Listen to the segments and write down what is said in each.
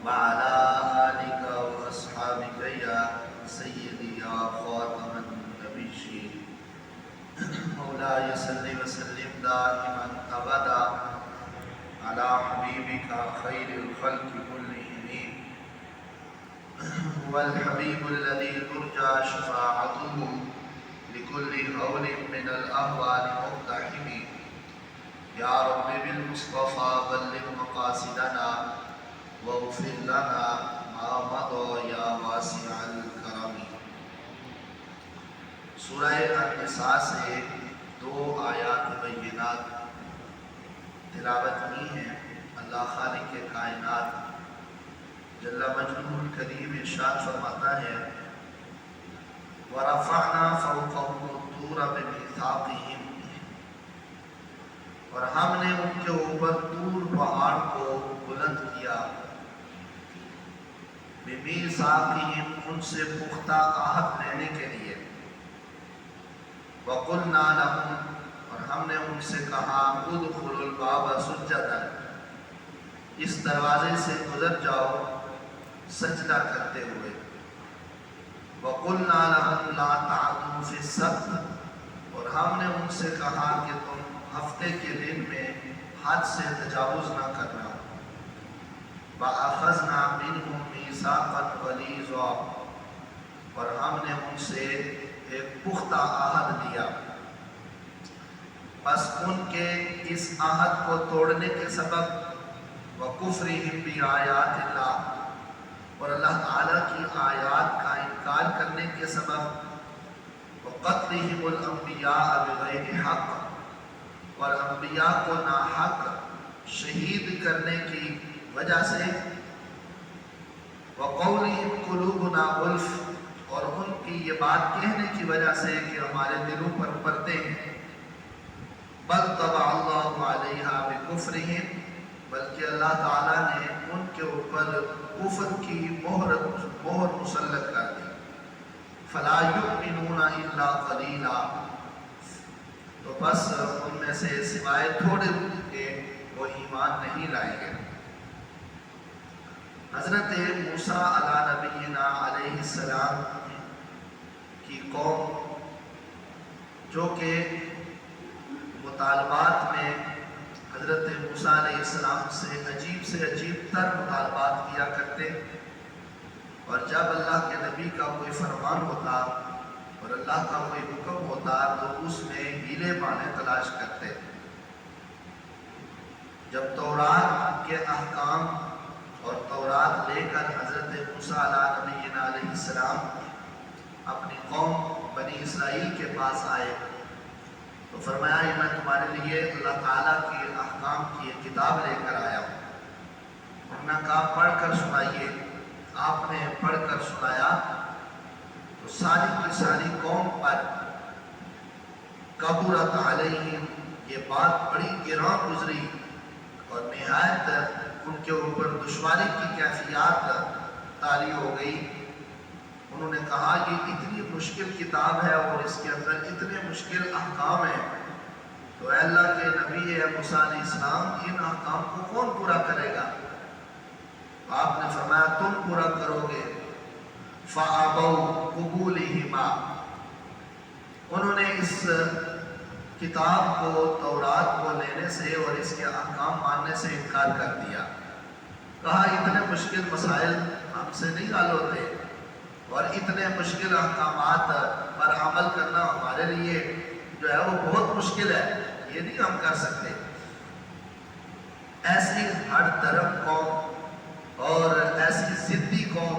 وعلى آلك وأصحابك يا سيدي يا خاتم النبيين مولاي صل وسلم دائما أبدا على حبيبك خير الخلق كلهم هو الحبيب الذي ترجى شفاعته لكل هول من الأهوال مقتحم يا رب بالمصطفى بلغ مقاصدنا واغفر لنا ما مضى یا واسع الکرم۔ سورہ النساء سے 2 آیات بینات تلاوت کی ہیں۔ اللہ خالق کائنات جل مجدہ الکریم ارشاد فرماتا ہے وَرَفَعْنَا فَوْقَهُمُ الطُّورَ بِمِيثَاقِهِمْ، اور ہم نے ان کے اوپر طور پہاڑ کو بلند کیا، بِمِيثَاقِهِمْ، ان سے پختہ عہد لینے کے لیے، وَقُلْنَا لَهُمْ، اور ہم نے ان سے کہا ادخلوا الباب سجدا، اس دروازے سے گزر جاؤ سجدہ کرتے ہوئے، وَقُلْنَا لَهُمْ لَا تَعْدُوا فِي السَّبْتِ، اور ہم نے ان سے کہا کہ تم ہفتے کے دن میں حد سے تجاوز نہ کرنا، وَأَخَذْنَا مِنْهُمْ مِيثَاقًا غَلِيظًا، اور ہم نے ان سے ایک پختہ عہد لیا، بس ان کے اس عہد کو توڑنے کے سبب وَكُفْرِهِمْ بِآيَاتِ اللَّهِ، اور اللہ تعالیٰ کی آیات کا انکار کرنے کے سبب وَقَتْلِهِمُ الْأَنْبِيَاءَ بِغَيْرِ حَقٍّ، اور انبیاء کو ناحق شہید کرنے کی وجہ سے وَقَوْلِهِمْ قُلُوبُنَا غُلْفٌ، اور ان کی یہ بات کہنے کی وجہ سے کہ ہمارے دلوں پر پردے ہیں، بَلْ طَبَعَ اللَّهُ عَلَيْهَا بِكُفْرِهِمْ، بلکہ اللہ تعالیٰ نے ان کے اوپر کفر کی مہر مسلط کر دی، فَلَا يُؤْمِنُونَ إِلَّا قَلِيلًا، تو بس ان میں سے سوائے تھوڑے کے وہ ایمان نہیں لائیں گے۔ حضرت موسیٰ علیہ نبینا علیہ السلام کی قوم جو کہ مطالبات میں حضرت موسیٰ علیہ السلام سے عجیب تر مطالبات کیا کرتے، اور جب اللہ کے نبی کا کوئی فرمان ہوتا اور اللہ کا کوئی حکم ہوتا تو اس میں ہیلے بانے تلاش کرتے۔ جب تورات کے احکام اور تورات لے کر حضرت موسیٰ علیہ نبینا علیہ السلام اپنی قوم بنی اسرائیل کے پاس آئے تو فرمایا یہ میں تمہارے لیے اللہ تعالیٰ کی احکام کی ایک کتاب لے کر آیا ہوں۔ انہوں نے کہا پڑھ کر سنائیے۔ آپ نے پڑھ کر سنایا تو ساری کی ساری قوم پر کبرت علیہم، یہ بات بڑی گراں گزری اور نہایت ان کے اوپر دشواری کی کیفیات طاری ہو گئی۔ انہوں نے کہا یہ اتنی مشکل کتاب ہے اور اس کے اندر اتنے مشکل احکام ہیں، تو اے اللہ کے نبی موسیٰ علیہ السلام ان احکام کو کون پورا کرے گا؟ آپ نے فرمایا تم پورا کرو گے۔ فَأَبَوْا قُبُولِهِمَا، انہوں نے اس کتاب کو تورات کو لینے سے اور اس کے احکام ماننے سے انکار کر دیا۔ کہا اتنے مشکل مسائل ہم سے نہیں حل ہوتے اور اتنے مشکل احکامات پر عمل کرنا ہمارے لیے جو ہے وہ بہت مشکل ہے، یہ نہیں ہم کر سکتے۔ ایسی ہر درم قوم اور ایسی ضدی قوم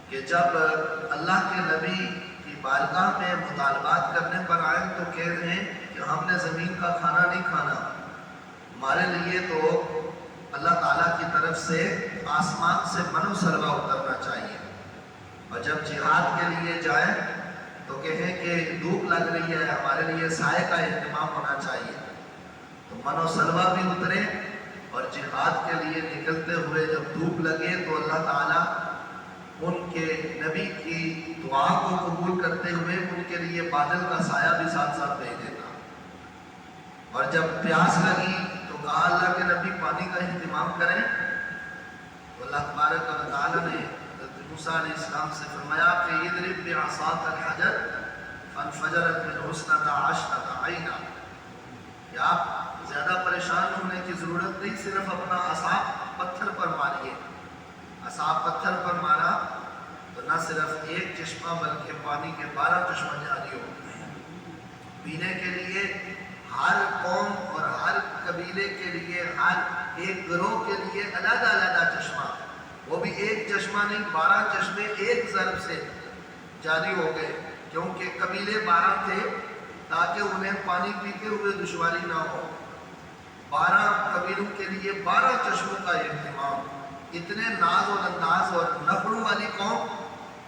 کہ جب اللہ کے نبی کی بارگاہ میں مطالبات کرنے پر آئے تو کہہ رہے ہیں کہ ہم نے زمین کا کھانا نہیں کھانا، ہمارے لیے تو اللہ تعالیٰ کی طرف سے آسمان سے من و سلوہ اترنا چاہیے، اور جب جہاد کے لیے جائیں تو کہیں کہ دھوپ لگ رہی ہے ہمارے لیے سائے کا اہتمام ہونا چاہیے، تو من و سلوہ بھی اترے، اور جہاد کے لیے نکلتے ہوئے جب دھوپ لگے تو اللہ تعالیٰ ان کے نبی کی دعا کو قبول کرتے ہوئے ان کے لیے بادل کا سایہ بھی ساتھ ساتھ بھیج دیتا، اور جب پیاس لگی تو کہا اللہ کے نبی پانی کا اہتمام کریں، تو تو اللہ تبارک و تعالیٰ نے حضرت موسیٰ علیہ السلام سے فرمایا کہ اضرب بعصاک الحجر فانفجرت منہ اثنتا عشرۃ عینا، کہ آپ زیادہ پریشان ہونے کی ضرورت نہیں، صرف اپنا عصا پتھر پر ماریے۔ عصا پتھر پر مارا تو نہ صرف ایک چشمہ بلکہ پانی کے 12 چشمہ جاری ہو گئے۔ پینے کے لیے ہر قوم اور ہر قبیلے کے لیے، ہر ایک گروہ کے لیے علیحدہ علیحدہ چشمہ، وہ بھی ایک چشمہ نہیں، 12 چشمے ایک ضرب سے جاری ہو گئے، کیونکہ قبیلے 12 تھے تاکہ انہیں پانی پیتے ہوئے دشواری نہ ہو۔ 12 قبیلوں کے لیے 12 چشموں کا اہتمام، اتنے ناز اور انداز اور نخروں والی قوم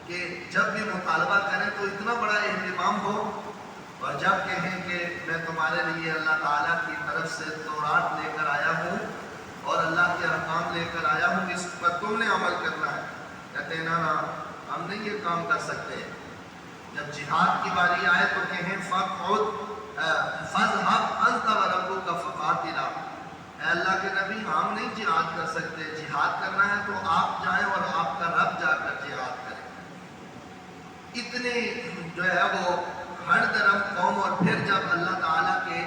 کہ جب بھی مطالبہ کریں تو اتنا بڑا اہتمام ہو، اور جب کہیں کہ میں تمہارے لیے اللہ تعالیٰ کی طرف سے تورات لے کر آیا ہوں اور اللہ کے احکام لے کر آیا ہوں، اس پر تم نے عمل کرنا ہے، کہتے ہیں نا ہم نہیں یہ کام کر سکتے۔ جب جہاد کی باری آئے تو کہیں فَاذْهَبْ أَنْتَ وَرَبُّكَ فَقَاتِلَا، اے اللہ کے نبی ہم نہیں جہاد کر سکتے، جہاد کرنا ہے تو آپ جائیں اور آپ کا رب جا کر جہاد کریں۔ اتنی جو ہے وہ ہر درم قوم، اور پھر جب اللہ تعالیٰ کے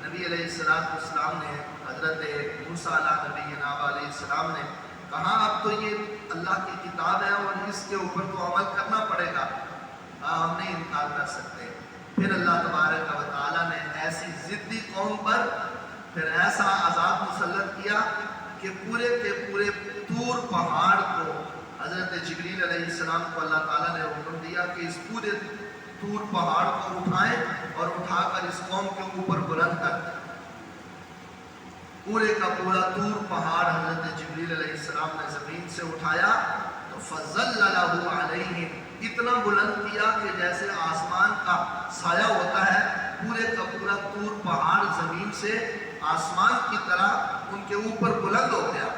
نبی علیہ السلام نے حضرت موسیٰ علیہ السلام نے کہا اب تو یہ اللہ کی کتاب ہے اور اس کے اوپر تو عمل کرنا پڑے گا، ہم نہیں انکار کر سکتے۔ پھر اللہ تبارک و تعالیٰ نے ایسی ضدی قوم پر پھر ایسا عذاب مسلط کیا کہ پورے کے پورے طور پہاڑ کو حضرت جبریل علیہ السلام کو اللہ تعالیٰ نے حکم دیا کہ اس پورے طور پہاڑ کو اٹھائیں اور اٹھا کر اس قوم کے اوپر بلند کر دیں۔ پورے کا پورا طور پہاڑ حضرت جبریل علیہ السلام نے زمین سے اٹھایا تو فَظَلَّلَهُ عَلَيْهِمْ، اتنا بلند کیا کہ جیسے آسمان کا سایہ ہوتا ہے، پورے کا پورا طور پہاڑ زمین سے آسمان کی طرح ان کے اوپر بلند ہو گیا۔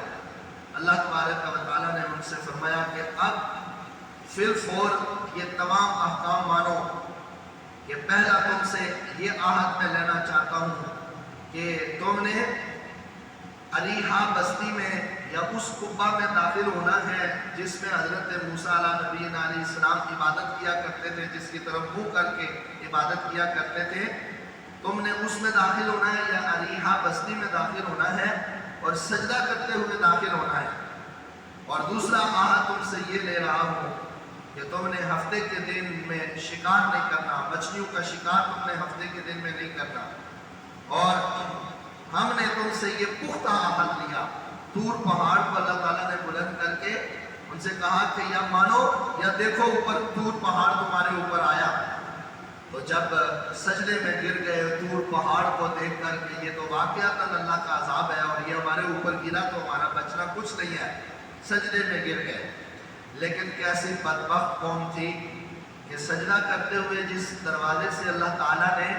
اللہ تبارک و تعالیٰ نے ان سے فرمایا کہ اب فی الفور یہ تمام احکام مانو، کہ پہلا تم سے یہ عہد میں لینا چاہتا ہوں کہ تم نے اریحا بستی میں یا اس قبہ میں داخل ہونا ہے جس میں حضرت موسیٰ علیہ السلام عبادت کیا کرتے تھے، جس کی طرف منہ کر کے عبادت کیا کرتے تھے، تم نے اس میں داخل ہونا ہے یا اریحا بستی میں داخل ہونا ہے اور سجدہ کرتے ہوئے داخل ہونا ہے۔ اور دوسرا عہد تم سے یہ لے رہا ہوں کہ تم نے ہفتے کے دن میں شکار نہیں کرنا، مچھلیوں کا شکار تم نے ہفتے کے دن میں نہیں کرنا۔ اور ہم نے تم سے یہ پختہ عہد لیا، طور پہاڑ کو اللہ تعالیٰ نے بلند کر کے ان سے کہا کہ یا مانو یا دیکھو اوپر طور پہاڑ تمہارے اوپر آیا۔ تو جب سجدے میں گر گئے طور پہاڑ کو دیکھ کر کہ یہ تو واقعتاً اللہ کا عذاب ہے اور یہ ہمارے اوپر گرا تو ہمارا بچنا کچھ نہیں ہے، سجدے میں گر گئے۔ لیکن کیسی بدبخت قوم تھی کہ سجدہ کرتے ہوئے جس دروازے سے اللہ تعالیٰ نے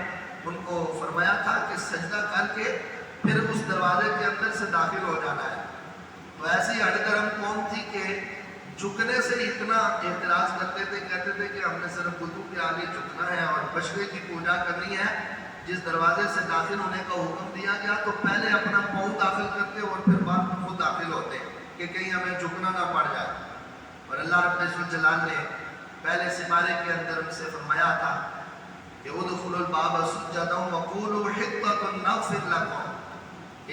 ان کو فرمایا تھا کہ سجدہ کر کے پھر اس دروازے کے اندر سے داخل ہو جانا ہے، تو ایسی ہڈ گرم قوم تھی کہ جھکنے سے اتنا اعتراض کرتے تھے، کہتے تھے کہ ہم نے صرف بتوں کے آگے جھکنا ہے اور بچڑے کی پوجا کرنی ہے۔ جس دروازے سے داخل ہونے کا حکم دیا گیا تو پہلے اپنا پاؤں داخل کرتے اور پھر بعد میں خود داخل ہوتے کہ کہیں ہمیں جھکنا نہ پڑ جائے۔ اور اللہ رب الجلال نے پہلے سپارے کے اندر ان سے فرمایا تھا کہ ادخلوا الباب سجدا وقولوا حطۃ نغفر لکم،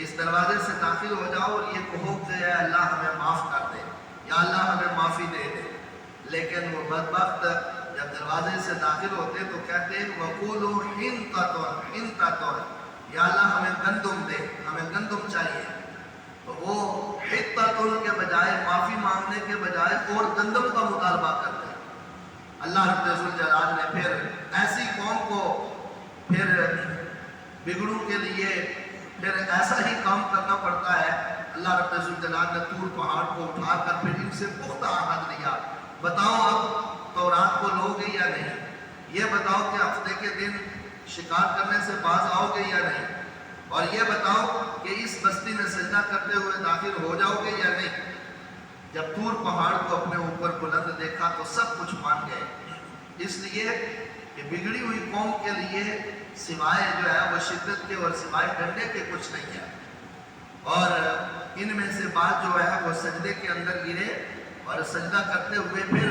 اس دروازے سے داخل ہو جاؤ اور یہ کہو کہ اے اللہ ہمیں معاف کر دے یا اللہ ہمیں معافی دے دے۔ لیکن وہ بدبخت جب دروازے سے داخل ہوتے تو کہتے ہیں وقولوا حنطۃ، یا اللہ ہمیں گندم دے، ہمیں گندم چاہیے۔ تو وہ حطۃ کے بجائے، معافی مانگنے کے بجائے اور گندم کا مطالبہ کرتے ہیں۔ اللہ رب الجلال نے پھر ایسی قوم کو پھر بگڑوں کے لیے پھر ایسا ہی کام کرنا پڑتا ہے۔ اللہ رب الجلال نے طور پہاڑ کو اٹھا کر پھر ان سے پختہ عہد لیا، بتاؤ اب تورات کو لو گے یا نہیں، یہ بتاؤ کہ ہفتے کے دن شکار کرنے سے باز آؤ گے یا نہیں، اور یہ بتاؤ کہ اس بستی میں سجدہ کرتے ہوئے داخل ہو جاؤ گے یا نہیں۔ جب طور پہاڑ کو اپنے اوپر بلند دیکھا تو سب کچھ مان گئے، اس لیے کہ بگڑی ہوئی قوم کے لیے سوائے جو ہے وہ شدت کے اور سوائے ڈنڈے کے کچھ نہیں ہے۔ اور ان میں سے بعض جو ہے وہ سجدے کے اندر گرے اور سجدہ کرتے ہوئے پھر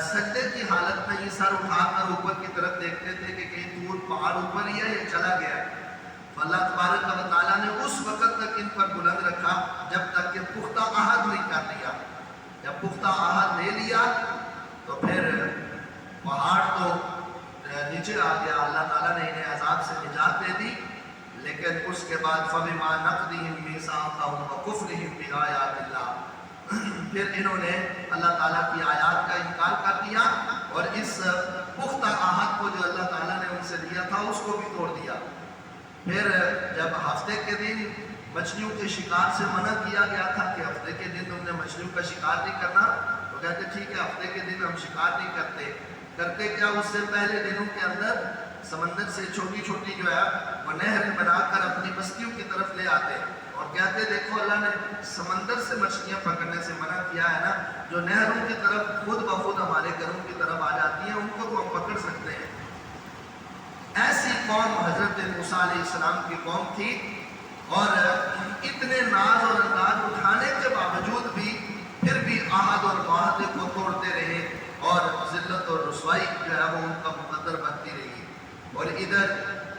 سجدے کی حالت میں یہ سر اٹھا کر اوپر کی طرف دیکھتے تھے کہ کہیں دور پہاڑ اوپر ہی ہے یا چلا گیا. اللہ تبارک و تعالیٰ نے اس وقت تک ان پر بلند رکھا جب تک کہ پختہ عہد نہیں کر لیا. جب پختہ عہد لے لیا تو پھر پہاڑ تو نیچے آ گیا. اللہ تعالیٰ نے انہیں عذاب سے نجات دے دی. لیکن اس کے بعد فَبِمَا نَقْضِهِمْ مِيثَاقَهُمْ وَكُفْرِهِمْ بِآيَاتِ اللَّهِ پھر انہوں نے اللہ تعالیٰ کی آیات کا انکار کر دیا اور اس پختہ عہد کو جو اللہ تعالیٰ نے ان سے لیا تھا اس کو بھی توڑ دیا. پھر جب ہفتے کے دن مچھلیوں کے شکار سے منع کیا گیا تھا کہ ہفتے کے دن تم نے مچھلیوں کا شکار نہیں کرنا، تو کہتے ٹھیک ہے ہفتے کے دن ہم شکار نہیں کرتے کیا اس سے پہلے دنوں کے اندر سمندر سے چھوٹی چھوٹی جو ہے وہ نہریں بنا کر اپنی بستیوں کی طرف لے آتے اور کہتے دیکھو اللہ نے سمندر سے مچھلیاں پکڑنے سے منع کیا ہے نا، جو نہروں کی طرف خود بخود ہمارے گھروں کی طرف آ جاتی ہیں ان کو تو ہم پکڑ سکتے ہیں. ایسی قوم حضرت موسیٰ علیہ السلام کی قوم تھی اور اتنے ناز اور انداز اٹھانے کے باوجود بھی پھر بھی عہد اور معاہدے کو توڑتے رہے اور ذلت اور رسوائی جو ہے وہ ان کا مقدر بنتی رہی. اور ادھر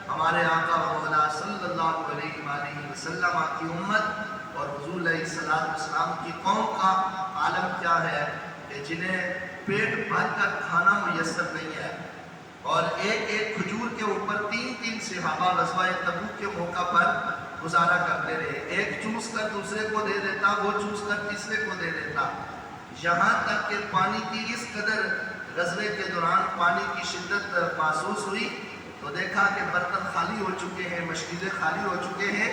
ہمارے آقا مولا صلی اللہ علیہ وآلہ وسلم کی امت اور حضور علیہ السلام کی قوم کا عالم کیا ہے کہ جنہیں پیٹ بھر کر کھانا میسر نہیں ہے اور ایک ایک کھجور کے اوپر تین صحابہ غزوہ تبوک کے موقع پر گزارا کرتے رہے. ایک چوس کر دوسرے کو دے دیتا، وہ چوس کر تیسرے کو دے دیتا، یہاں تک کہ پانی کی اس قدر غزوے کے دوران پانی کی شدت محسوس ہوئی تو دیکھا کہ برتن خالی ہو چکے ہیں، مشکلیں خالی ہو چکے ہیں.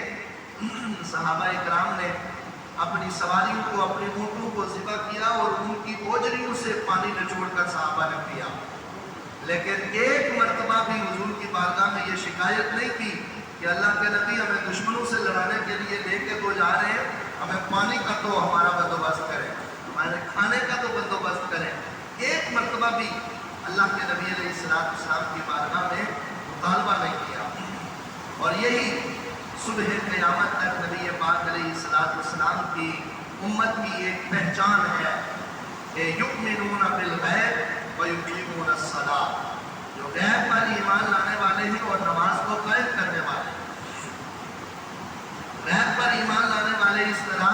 صحابہ اکرام نے اپنی سواریوں کو، اپنے اونٹوں کو ذبح کیا اور ان کی اوجریوں سے پانی نچوڑ کر صحابہ نے پیا. لیکن ایک مرتبہ بھی حضور کی بارگاہ میں یہ شکایت نہیں کی کہ اللہ کے نبی ہمیں دشمنوں سے لڑانے کے لیے لے کے تو جا رہے ہیں، ہمیں پانی کا تو ہمارا بندوبست کریں، ہمارے کھانے کا تو بندوبست کریں. ایک مرتبہ بھی اللہ کے نبی علیہ السلام کی بارگاہ میں مطالبہ نہیں کیا. اور یہی صبح قیامت تک نبی پاک علیہ السلام کی امت کی ایک پہچان ہے کہ یؤمنون بالغیب ویقیمون الصلاۃ، جو غیب پر ایمان لانے والے ہیں اور نماز کو قائم کرنے والے ہیں. غیب پر ایمان لانے والے اس طرح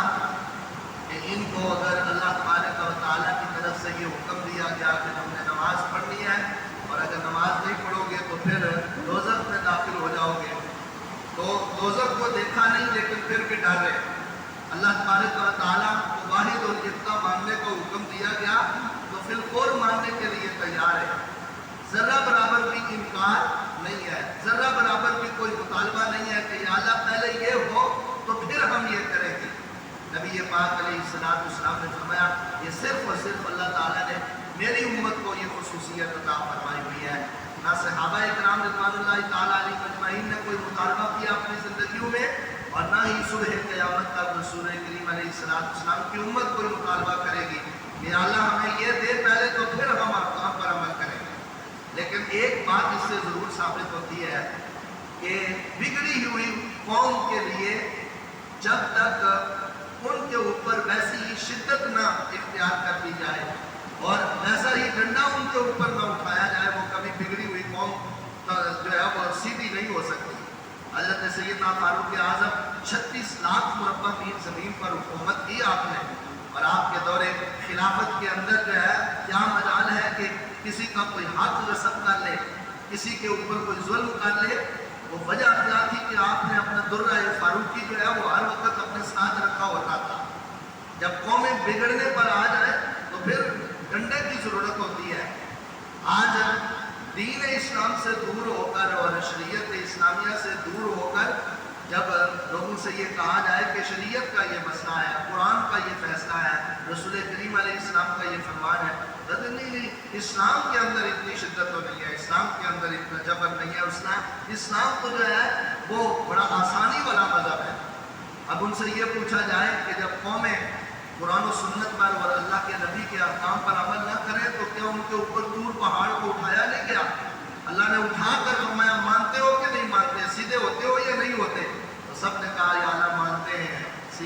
کہ ان کو اگر اللہ تبارک و تعالیٰ کی طرف سے یہ حکم دیا گیا کہ تم نے نماز پڑھنی ہے اور اگر نماز نہیں پڑھو گے تو پھر دوزخ میں داخل ہو جاؤ گے، تو دوزخ کو دیکھا نہیں لیکن پھر بھی ڈر رہے. اللہ تبارک و تعالیٰ کو واحد اور یکتا ماننے کو حکم دیا گیا تو پھر فور ماننے کے لیے تیار ہے. ذرا برابر بھی انکار نہیں ہے، ذرا برابر بھی کوئی مطالبہ نہیں ہے کہ یا اللہ پہلے یہ ہو تو پھر ہم یہ کریں گے. نبی پاک علیہ السلام نے فرمایا یہ صرف اور صرف اللہ تعالیٰ نے میری امت کو یہ خصوصیت عطا فرمائی ہوئی ہے. نہ صحابہ اکرام رضوان اللہ تعالیٰ علیہ مجمعین نے کوئی مطالبہ کیا اپنی زندگیوں میں اور نہ ہی صبح قیامت تک رسول کریم علیہ السلام کی امت کوئی مطالبہ کرے گی کہ اللہ ہمیں یہ دے پہلے تو پھر ہم آپ پر عمل کریں گے. لیکن ایک بات اس سے ضرور ثابت ہوتی ہے کہ بگڑی ہوئی قوم کے لیے جب تک ان کے اوپر ویسی ہی شدت نہ اختیار کر دی جائے اور ویسا ہی ڈنڈا ان کے اوپر نہ اٹھایا جائے وہ کبھی بگڑی ہوئی قوم جو ہے وہ سیدھی نہیں ہو سکتی. حضرت سیدنا فاروق اعظم 36 لاکھ مربع میل زمین پر حکومت کی آپ نے اور آپ کے دور خلافت کے اندر جو ہے کیا مجال ہے کہ کسی کا کوئی حق غصب کر لے، کسی کے اوپر کوئی ظلم کر لے. وہ وجہ کیا تھی کہ آپ نے اپنا درہ فاروقی جو ہے وہ ہر وقت اپنے ساتھ رکھا ہوتا تھا. جب قومیں بگڑنے پر آ جائے تو پھر ڈنڈے کی ضرورت ہوتی ہے. آج دین اسلام سے دور ہو کر اور شریعت اسلامیہ سے دور ہو کر جب لوگوں سے یہ کہا جائے کہ شریعت کا یہ مسئلہ ہے، قرآن کا یہ فیصلہ ہے، رسول کریم علیہ السلام کا یہ فرمان ہے، نہیں اسلام کے اندر اتنی شدت تو نہیں ہے، اسلام کے اندر اتنا جبر نہیں ہے. اسلام تو جو ہے وہ بڑا آسانی والا مذہب ہے. اب ان سے یہ پوچھا جائے کہ جب قومیں قرآن و سنت پر اور اللہ کے نبی کے احکام پر عمل نہ کریں تو کیا ان کے اوپر طور پہاڑ کو اٹھایا نہیں گیا؟ اللہ نے اٹھا کر فرمایا مانتے ہو کہ نہیں مانتے، سیدھے ہوتے ہو یا نہیں ہوتے؟ تو سب نے کہا یا اللہ مانتے ہیں.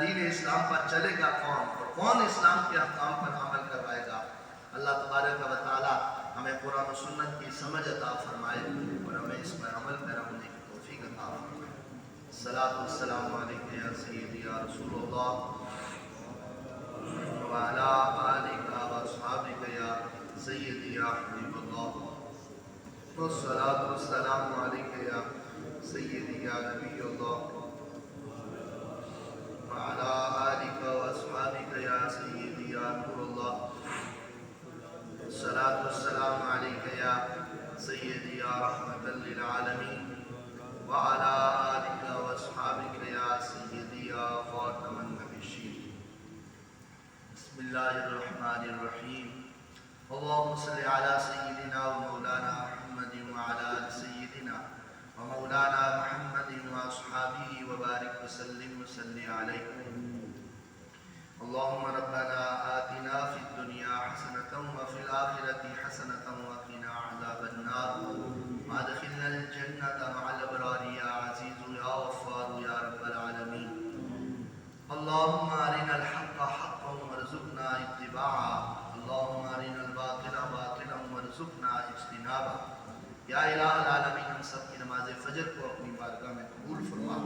دین اسلام پر چلے گا کون، اور کون اسلام کے احکام پر عمل کروائے گا؟ اللہ تبارک و تعالی ہمیں قرآن و سنت کی سمجھ عطا فرمائے اور ہمیں اس پر عمل پیرا ہونے کی توفیق عطا فرمائے۔ الصلاۃ والسلام علیک یا سیدی یا رسول اللہ وعلی آلک و اصحابک یا سیدی یا حبیب اللہ، والصلاۃ والسلام علیک یا سیدی یا نبی اللہ وعلی آلک و اصحابک یا سیدی یا نور اللہ، الصلاۃ والسلام علیک یا سیدی یا رحمۃ للعالمین وعلی آلک و اصحابک یا سیدی یا خاتم النبیین۔ بسم اللہ الرحمن الرحیم۔ اللہم صل علی سیدنا و مولانا محمد وعلی آل سیدنا و مولانا محمد و اصحابہ وبارک وسلم وصلی علیہ۔ اللہم ربنا آتنا فی الدنیا حسنة وفی الآخرة حسنة وقنا عذاب النار وادخلنا الجنة مع الابرار یا عزیز یا غفار یا رب العالمین۔ اللہم ارنا الحق حقا وارزقنا اتباعا، اللہم ارنا الباطل باطلا وارزقنا اجتنابا۔ یا الہ العالمین، ہم سب کی نماز فجر کو اپنی بارگاہ میں قبول فرما۔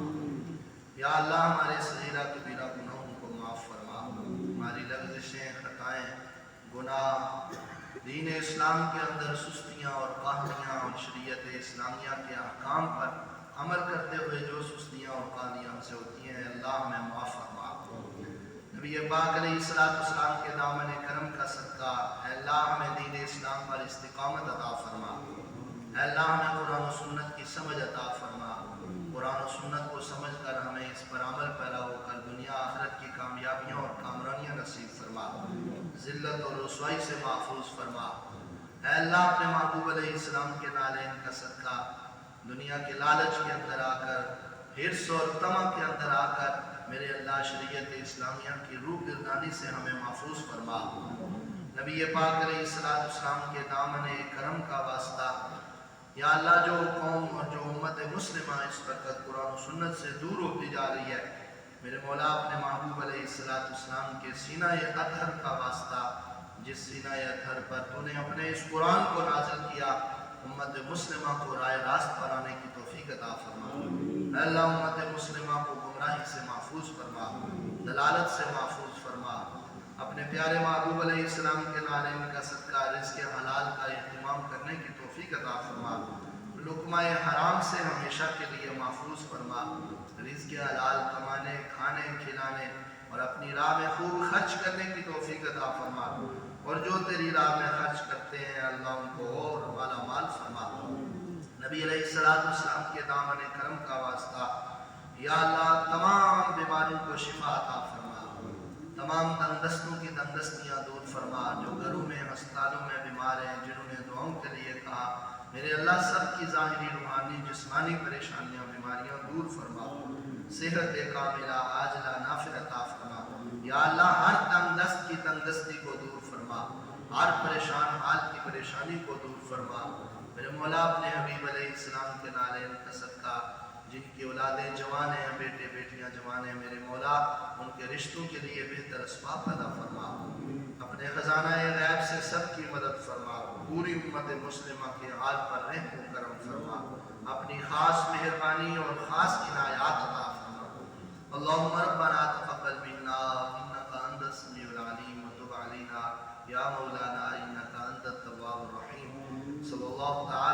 یا اللہ ہمارے صغیرہ کبیرہ گناہوں کو معاف فرما، ہماری لغزشیں، خطائیں، گناہ، دین اسلام کے اندر سستیاں اور کاہلیاں اور شریعت اسلامیہ کے احکام پر عمل کرتے ہوئے جو سستیاں اور کاہلیاں ہم سے ہوتی ہیں، اللہ ہمیں معاف فرما۔ نبی پاک علیہ السلام کے دامن کرم کا صدقہ اے اللہ ہمیں دین اسلام پر استقامت عطا فرما، اے اللہ ہمیں قرآن و سنت کی سمجھ عطا فرما، قرآن و سنت کو سمجھ کر ہمیں اس پر عمل پیرا ہو کر دنیا آخرت کی کامیابیاں اور کامرانیاں نصیب فرما، ذلت اور رسوائی سے محفوظ فرما۔ اے اللہ اپنے محبوب علیہ السلام کے نالین کا صدقہ دنیا کے لالچ کے اندر آ کر، حرص اور طمع کے اندر آ کر میرے اللہ شریعت اسلامیہ کی روح گردانی سے ہمیں محفوظ فرما۔ نبی پاک علیہ السلام کے دامن کرم کا واسطہ یا اللہ جو قوم اور جو امت مسلمہ اس وقت قرآن و سنت سے دور ہوتی جا رہی ہے، میرے مولا اپنے محبوب علیہ السلام کے سینہ اطہر کا واسطہ، جس سینہ اطہر پر تو نے اپنے اس قرآن کو نازل کیا، امت مسلمہ کو رائے راست پر آنے کی توفیق عطا فرما۔ اے اللہ امت مسلمہ کو گمراہی سے محفوظ فرما، دلالت سے محفوظ فرما۔ اپنے پیارے محبوب علیہ السلام کے نالین کا صدقہ رزق حلال کا اہتمام کرنے کی توفیق عطا فرما، لقمہ حرام سے ہمیشہ کے لیے محفوظ فرما، رزق حلال کمانے، کھانے، کھلانے اور اپنی راہ میں خوب خرچ کرنے کی توفیق عطا فرما، اور جو تیری راہ میں خرچ کرتے ہیں اللہ ان کو اور مالا مال فرما۔ نبی علیہ السلام کے دامن کرم کا واسطہ یا اللہ تمام بیماریوں کو شفا عطا فرما، تمام تنگدستوں کی تنگدستیاں دور فرما، جو گھروں میں ہسپتالوں میں بیمار ہیں جنہوں نے دعاؤں کے لیے کہا، میرے اللہ سب کی ظاہری روحانی جسمانی پریشانیاں بیماریاں دور فرما، صحت کاملہ عاجلہ نافع عطا فرما۔ یا اللہ ہر تنگدست کی تنگدستی کو دور فرما، ہر پریشان حال کی پریشانی کو دور فرما۔ میرے مولا اپنے حبیب علیہ السلام کے نالین کا صدقہ جن کی اولادیں جوان ہیں، بیٹے بیٹیاں جوان ہیں، میرے مولا ان کے رشتوں کے لیے بہتر اسباب پیدا فرما، اپنے خزانہ غیب سے سب کی مدد فرما، پوری امت مسلمہ کے حال پر رحم و کرم فرما، اپنی خاص مہربانی اور خاص عنایات عطا فرما۔ اللہم ربنا تقبل منا انکا انت السمیع العلیم وتب علینا یا مولانا انکا انت التواب الرحیم۔ صلی اللہ تعالی